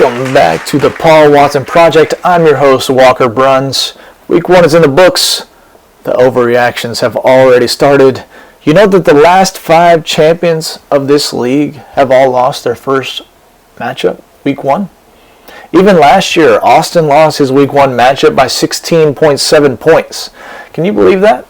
Welcome back to the Paul Watson Project. I'm your host, Walker Bruns. Week 1 is in the books. The overreactions have already started. You know that the last 5 champions of this league have all lost their first matchup, Week 1. Even last year, Austin lost his Week 1 matchup by 16.7 points. Can you believe that?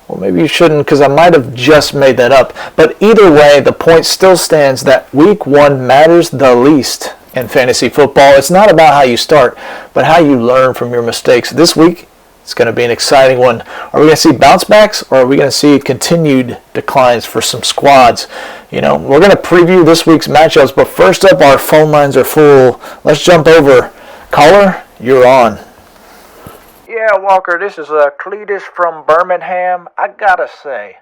Well, maybe you shouldn't, because I might have just made that up. But either way, the point still stands that Week 1 matters the least in fantasy football. It's not about how you start, but how you learn from your mistakes. This week, it's going to be an exciting one. Are we going to see bounce backs, or are we going to see continued declines for some squads? You know, we're going to preview this week's matchups, but first up, our phone lines are full. Let's jump over. Caller, you're on. Yeah, Walker, this is Cletus from Birmingham. I gotta say,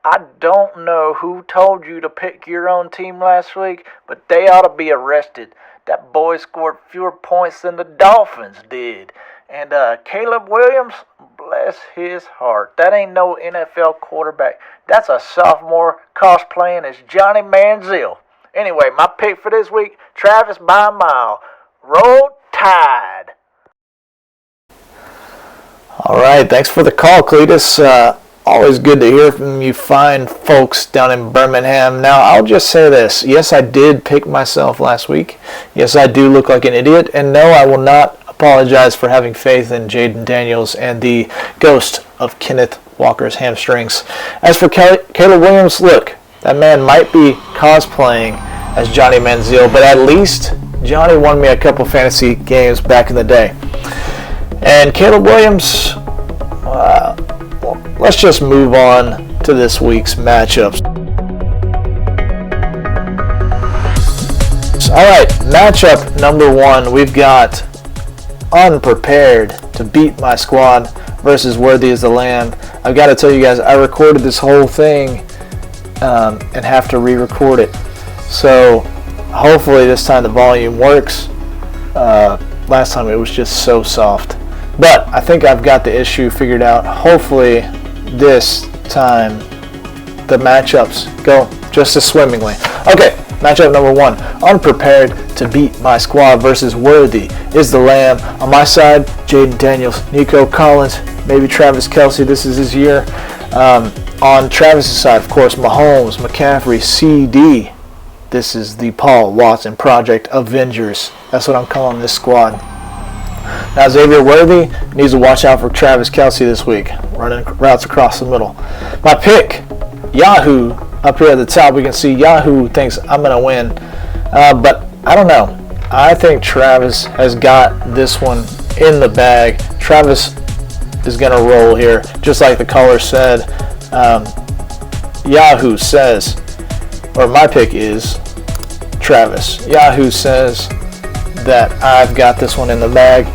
I don't know who told you to pick your own team last week, but they ought to be arrested. That boy scored fewer points than the Dolphins did. And Caleb Williams, bless his heart, that ain't no NFL quarterback. That's a sophomore cosplaying as Johnny Manziel. Anyway, my pick for this week, Travis by a mile. Roll Tide. All right, thanks for the call, Cletus. Always good to hear from you fine folks down in Birmingham. Now, I'll just say this. Yes, I did pick myself last week. Yes, I do look like an idiot. And no, I will not apologize for having faith in Jaden Daniels and the ghost of Kenneth Walker's hamstrings. As for Caleb Williams, look, that man might be cosplaying as Johnny Manziel, but at least Johnny won me a couple fantasy games back in the day. And Caleb Williams, let's just move on to this week's matchups. All right, matchup number 1, we've got Unprepared to Beat My Squad versus Worthy as the Lamb. I've got to tell you guys, I recorded this whole thing and have to re-record it. So hopefully this time the volume works. Last time it was just so soft. But I think I've got the issue figured out. Hopefully this time the matchups go just as swimmingly. Okay, matchup number 1. Unprepared to Beat My Squad versus Worthy is the Lamb. On my side, Jaden Daniels, Nico Collins, maybe Travis Kelce. This is his year. On Travis's side, of course, Mahomes, McCaffrey, CD. This is the Paul Watson Project Avengers. That's what I'm calling this squad. Now, Xavier Worthy needs to watch out for Travis Kelce this week, running routes across the middle. My pick, Yahoo. Up here at the top, we can see Yahoo thinks I'm going to win. But I don't know. I think Travis has got this one in the bag. Travis is going to roll here, just like the caller said. Yahoo says, or my pick is Travis. Yahoo says that I've got this one in the bag.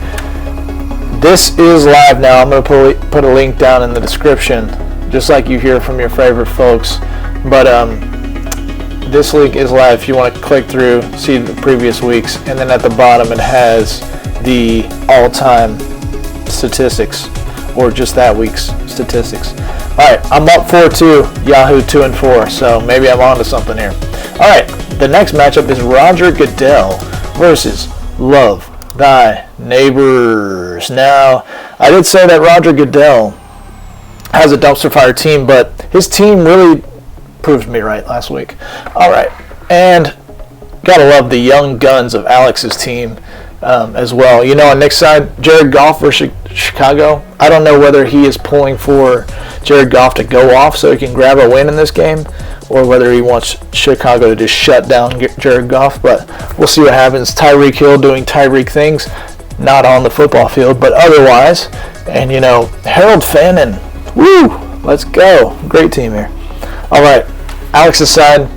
This is live now. I'm going to put a link down in the description, just like you hear from your favorite folks. But this link is live if you want to click through, see the previous weeks, and then at the bottom it has the all-time statistics, or just that week's statistics. All right, I'm up 4-2, Yahoo 2-4, so maybe I'm on to something here. All right, the next matchup is Roger Goodell versus Love Thy Neighbors. Now, I did say that Roger Goodell has a dumpster fire team, but his team really proved me right last week. All right, and gotta love the young guns of Alex's team as well. You know, on Nick's side, Jared Goff versus Chicago. I don't know whether he is pulling for Jared Goff to go off so he can grab a win in this game, or whether he wants Chicago to just shut down Jared Goff, but we'll see what happens. Tyreek Hill doing Tyreek things, not on the football field, but otherwise. And, you know, Harold Fannin, woo, let's go. Great team here. All right, Alex's side,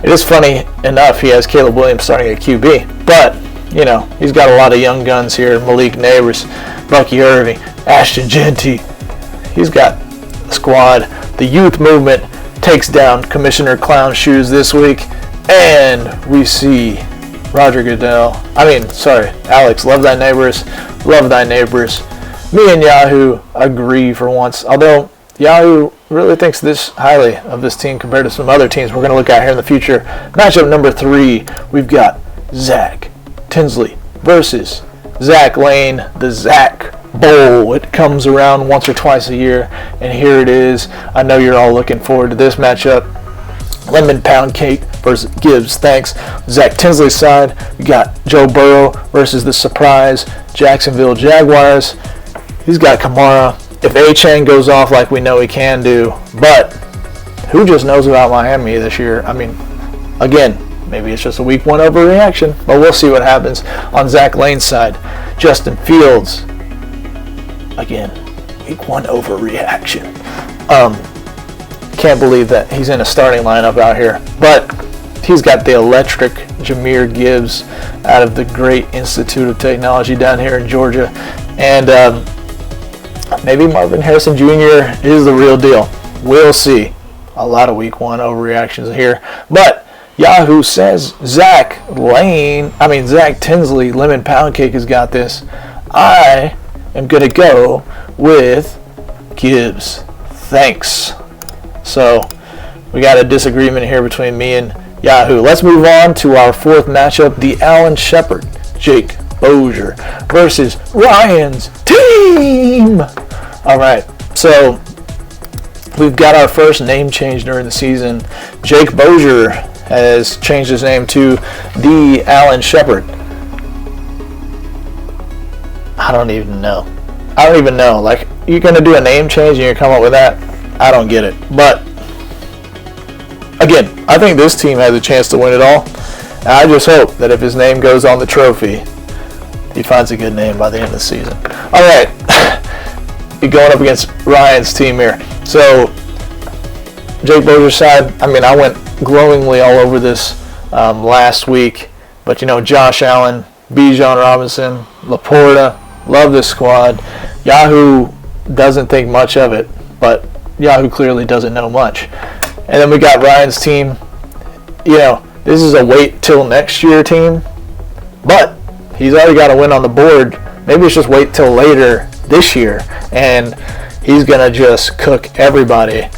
it is funny enough he has Caleb Williams starting at QB, but, you know, he's got a lot of young guns here. Malik Neighbors, Bucky Irving, Ashton Genty. He's got a squad. The youth movement takes down Commissioner Clown Shoes this week, and we see Alex, love thy neighbors, love thy neighbors. Me and Yahoo agree for once, although Yahoo really thinks this highly of this team compared to some other teams we're going to look at here in the future. Matchup number 3, we've got Zach Tinsley versus Zach Lane, the Zach Bowl. It comes around once or twice a year, and here it is. I know you're all looking forward to this matchup. Lemon Pound Cake versus Gibbs. Thanks. Zach Tinsley's side, we got Joe Burrow versus the surprise Jacksonville Jaguars. He's got Kamara. If A-Chain goes off like we know he can do, but who just knows about Miami this year? I mean, again, maybe it's just a week one overreaction, but we'll see what happens. On Zach Lane's side, Justin Fields. Again, week one overreaction. Can't believe that he's in a starting lineup out here. But he's got the electric Jahmyr Gibbs out of the great Institute of Technology down here in Georgia. And maybe Marvin Harrison Jr. is the real deal. We'll see. A lot of week one overreactions here. But Yahoo says Zach Tinsley, Lemon Pound Cake, has got this. I am going to go with Gibbs. Thanks. So we got a disagreement here between me and Yahoo. Let's move on to our fourth matchup, the Allen Shepard, Jake Bozier versus Ryan's team. All right, so we've got our first name change during the season. Jake Bozier has changed his name to the Allen Shepard. I don't even know. Like, you're going to do a name change and you come up with that? I don't get it. But, again, I think this team has a chance to win it all. And I just hope that if his name goes on the trophy, he finds a good name by the end of the season. All right. You're going up against Ryan's team here. So, Jake Bozier's side, I went glowingly all over this last week. But, Josh Allen, Bijan Robinson, Laporta, love this squad. Yahoo doesn't think much of it, but Yahoo clearly doesn't know much. And then we got Ryan's team. This is a wait till next year team, but he's already got a win on the board. Maybe it's just wait till later this year, and he's going to just cook everybody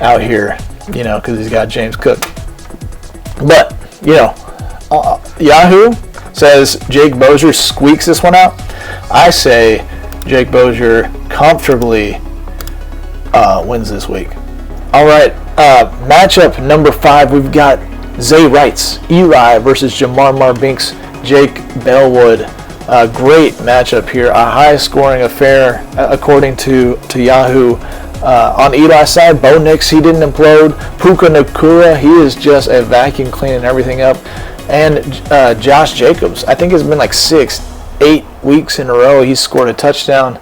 out here, because he's got James Cook. But, Yahoo says Jake Bozier squeaks this one out. I say Jake Bozier comfortably wins this week. All right, matchup number 5, we've got Zay Wrights, Eli versus Jamar Binks, Jake Bellwood. Great matchup here, a high-scoring affair according to Yahoo. On Eli's side, Bo Nix, he didn't implode. Puka Nakua, he is just a vacuum cleaning everything up. And Josh Jacobs, I think it's been like 6-8 weeks in a row he's scored a touchdown.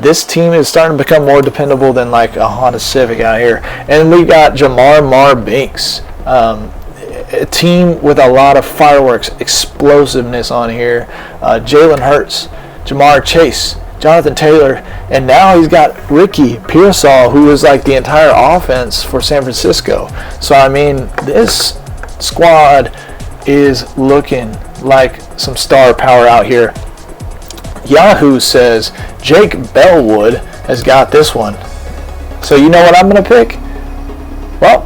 This team is starting to become more dependable than like a Honda Civic out here. And we got Jamar Binks, a team with a lot of fireworks, explosiveness on here. Jalen Hurts, Jamar Chase, Jonathan Taylor, and now he's got Ricky Pearsall, who is like the entire offense for San Francisco. So, this squad is looking like some star power out here. Yahoo says Jake Bellwood has got this one. So you know what I'm going to pick? Well,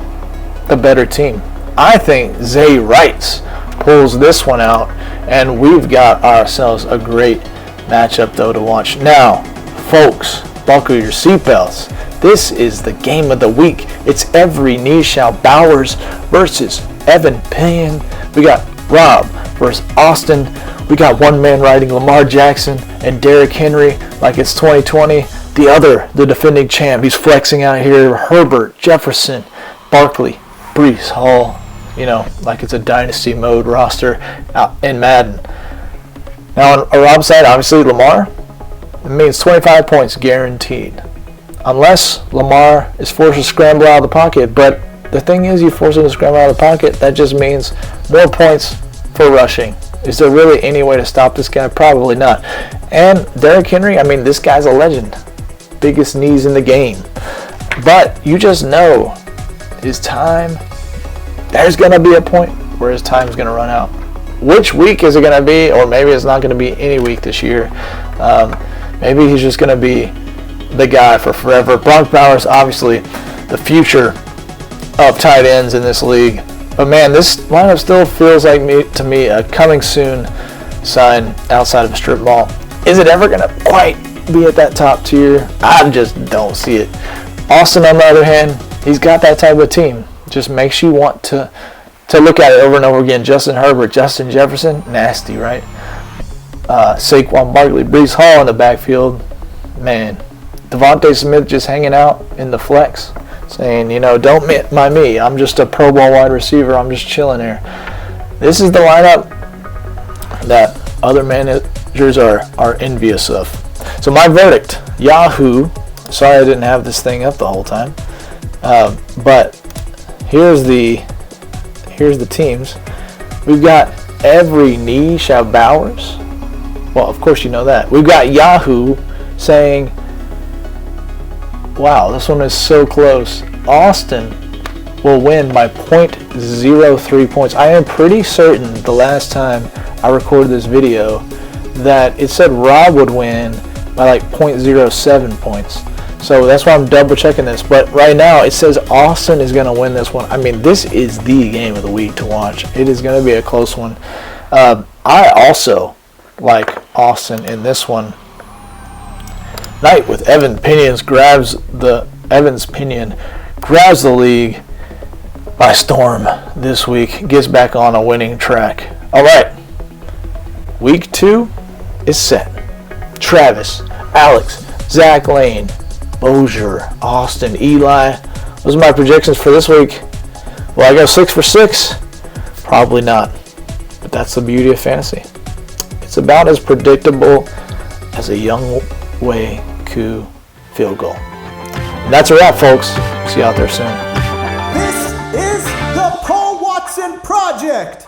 the better team. I think Zay Wrights pulls this one out, and we've got ourselves a great matchup, though, to watch. Now, folks, buckle your seatbelts. This is the game of the week. It's every knee shall Bowers versus Evan Payne. We got Rob versus Austin. We got one man riding Lamar Jackson and Derrick Henry like it's 2020. The defending champ, he's flexing out here. Herbert, Jefferson, Barkley, Breece Hall. Like it's a dynasty mode roster out in Madden. Now on Rob's side, obviously Lamar, it means 25 points guaranteed. Unless Lamar is forced to scramble out of the pocket. But the thing is, you force him to scramble out of the pocket, that just means more points for rushing. Is there really any way to stop this guy? Probably not. And Derrick Henry, this guy's a legend. Biggest knees in the game. But you just know his time, there's going to be a point where his time's going to run out. Which week is it going to be? Or maybe it's not going to be any week this year. Maybe he's just going to be the guy for forever. Brock Bowers, obviously, the future of tight ends in this league. But man, this lineup still feels like to me a coming soon sign outside of a strip mall. Is it ever going to quite be at that top tier? I just don't see it. Austin, on the other hand, he's got that type of team. Just makes you want to look at it over and over again. Justin Herbert, Justin Jefferson, nasty, right? Saquon Barkley, Breece Hall in the backfield, man. Devontae Smith just hanging out in the flex, saying, don't mind me. I'm just a Pro Bowl wide receiver. I'm just chilling here. This is the lineup that other managers are envious of. So my verdict, Yahoo. Sorry I didn't have this thing up the whole time. But here's the teams. We've got every knee shall Bowers. Well, of course you know that. We've got Yahoo saying, wow, this one is so close. Austin will win by 0.03 points. I am pretty certain the last time I recorded this video that it said Rob would win by like 0.07 points. So that's why I'm double checking this. But right now it says Austin is going to win this one. I mean, this is the game of the week to watch. It is going to be a close one. I also like Austin in this one. Night with Evans Pinion grabs the league by storm this week. Gets back on a winning track. All right. Week 2 is set. Travis, Alex, Zach Lane, Bozier, Austin, Eli. Those are my projections for this week. Will I go 6 for 6? Probably not. But that's the beauty of fantasy. It's about as predictable as a Young Wei Koo field goal. And that's a wrap, folks. See you out there soon. This is the Paul Watson Project.